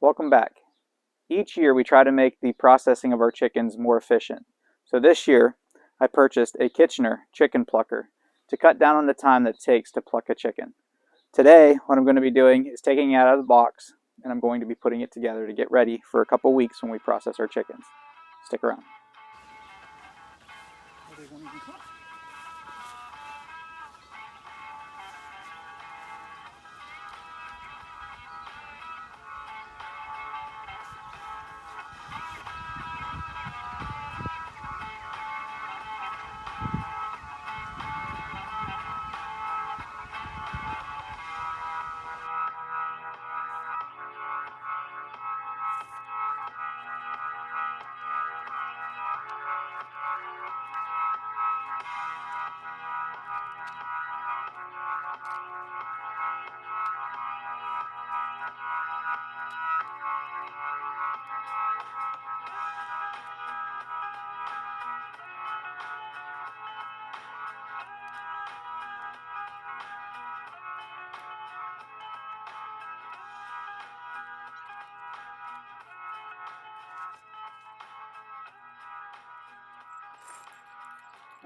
Welcome back. Each year we try to make the processing of our chickens more efficient. So this year I purchased a Kitchener chicken plucker to cut down on the time that it takes to pluck a chicken. Today what I'm going to be doing is taking it out of the box and I'm going to be putting it together to get ready for a couple weeks when we process our chickens. Stick around.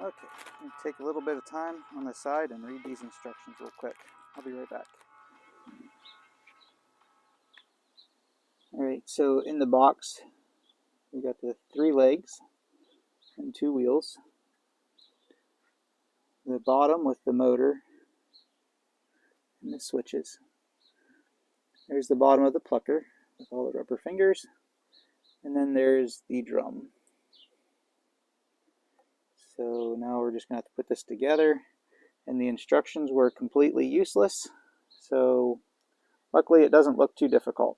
Okay, I'm going to take a little bit of time on the side and read these instructions real quick. I'll be right back. Alright, so in the box we got the 3 legs and 2 wheels, the bottom with the motor and the switches. There's the bottom of the plucker with all the rubber fingers, and then there's the drum. So now we're just going to have to put this together, and the instructions were completely useless, so luckily it doesn't look too difficult.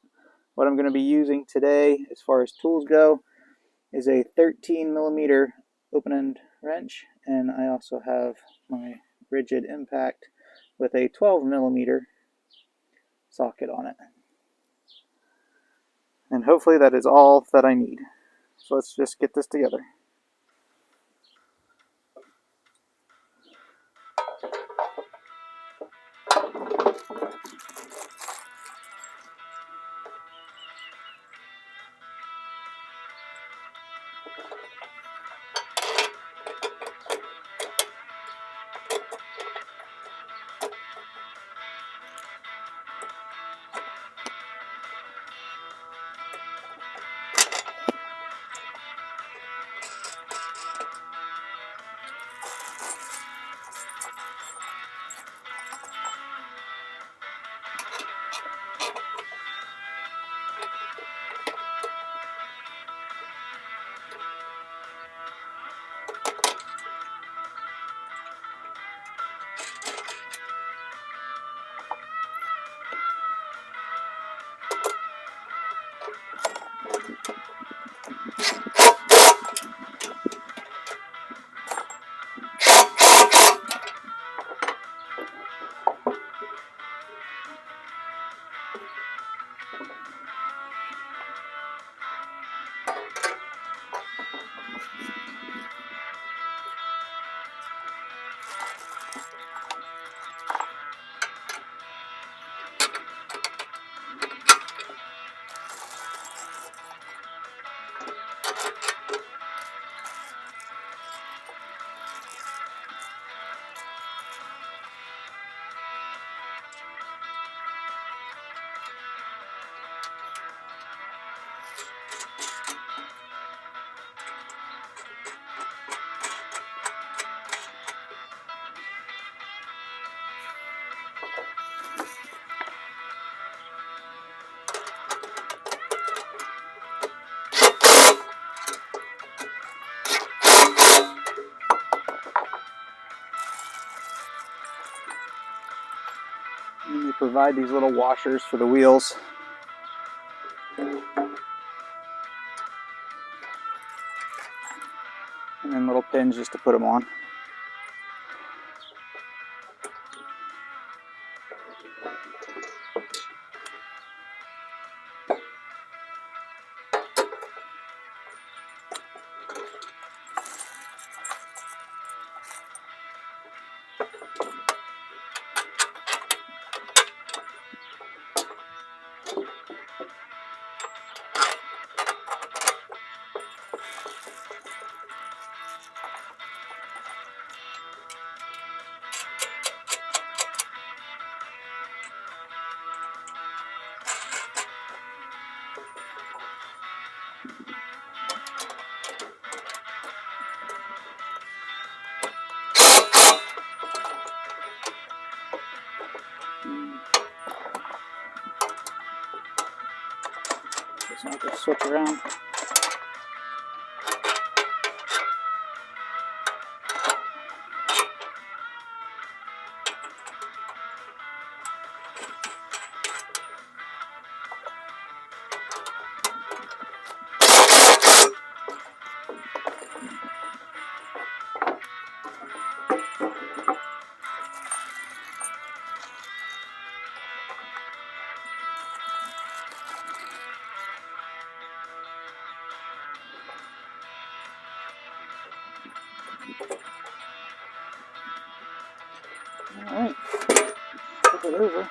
What I'm going to be using today as far as tools go is a 13mm open-end wrench, and I also have my rigid impact with a 12mm socket on it. And hopefully that is all that I need. So let's just get this together. And they provide these little washers for the wheels. And then little pins just to put them on. So I'll just switch around. Alright, flip it over.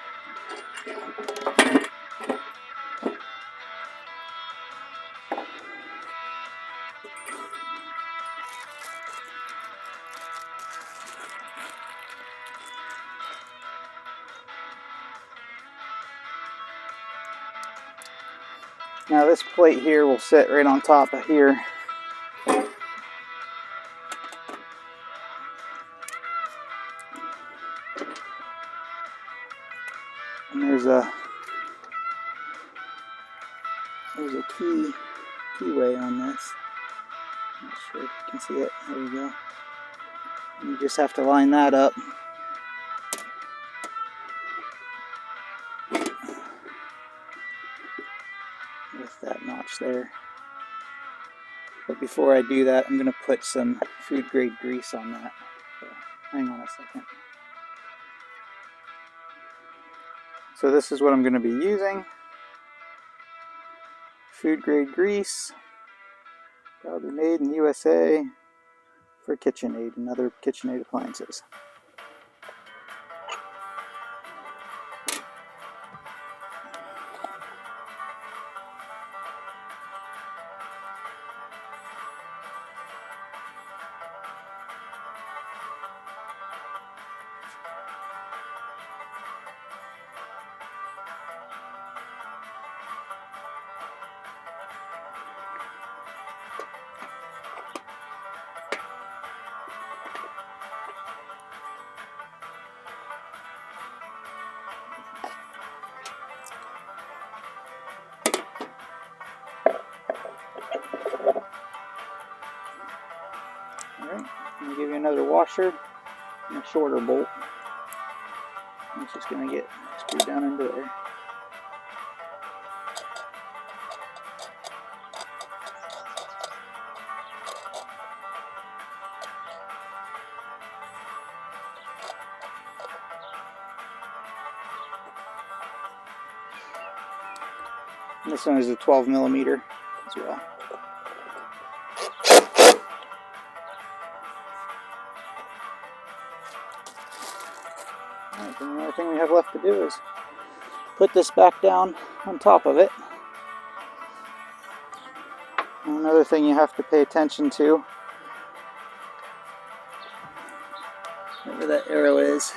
Now this plate here will sit right on top of here. And there's a keyway on this. Not sure if you can see it. There you go. And you just have to line that up. With that notch there. But before I do that, I'm going to put some food grade grease on that. So hang on a second. So this is what I'm going to be using. Food grade grease, probably made in the USA, for KitchenAid and other KitchenAid appliances. Alright, I'm going to give you another washer and a shorter bolt. It's just going to get screwed down into there. And this one is a 12mm as well. Alright, then the only thing we have left to do is put this back down on top of it. And another thing you have to pay attention to, wherever that arrow is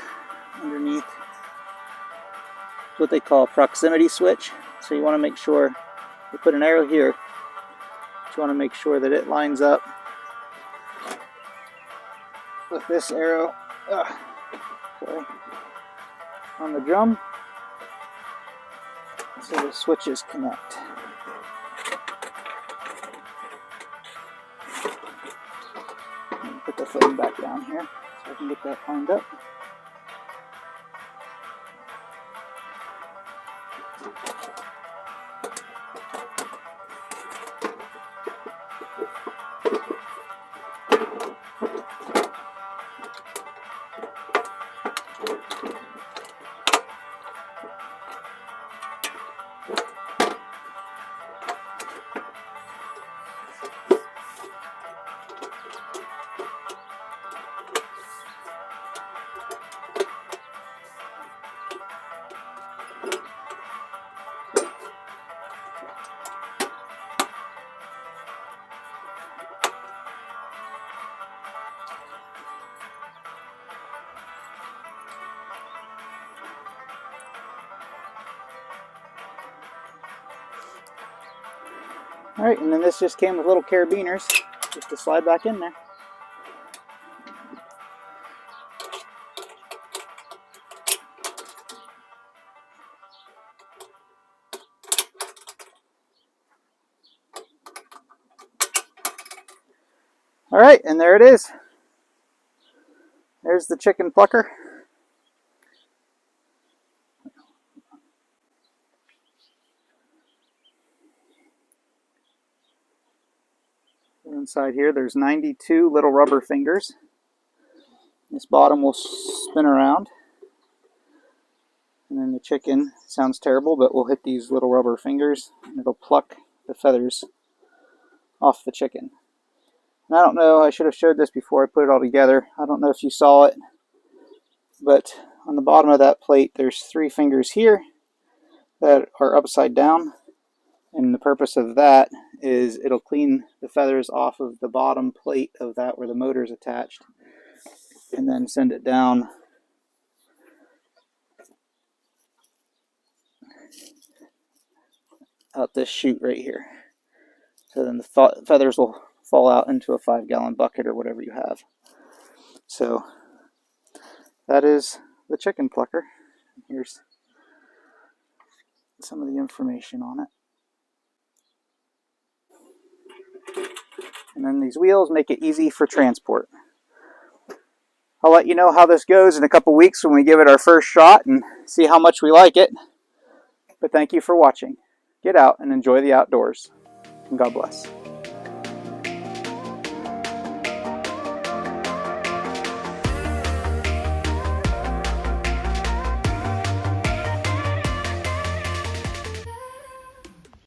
underneath, is what they call a proximity switch. So you want to make sure you put an arrow here, but you want to make sure that it lines up with this arrow on the drum, so the switches connect. Put the phone back down here so I can get that lined up. Alright, and then this just came with little carabiners just to slide back in there. All right, and there it is. There's the chicken plucker. Inside here, there's 92 little rubber fingers. This bottom will spin around. And then the chicken, sounds terrible, but we'll hit these little rubber fingers and it'll pluck the feathers off the chicken. And I don't know, I should have showed this before I put it all together. I don't know if you saw it, but on the bottom of that plate there's 3 fingers here that are upside down. And the purpose of that is it'll clean the feathers off of the bottom plate of that where the motor is attached, and then send it down out this chute right here. So then the feathers will fall out into a 5-gallon bucket or whatever you have. So that is the chicken plucker. Here's some of the information on it. And then these wheels make it easy for transport. I'll let you know how this goes in a couple weeks when we give it our first shot and see how much we like it. But thank you for watching. Get out and enjoy the outdoors. And God bless.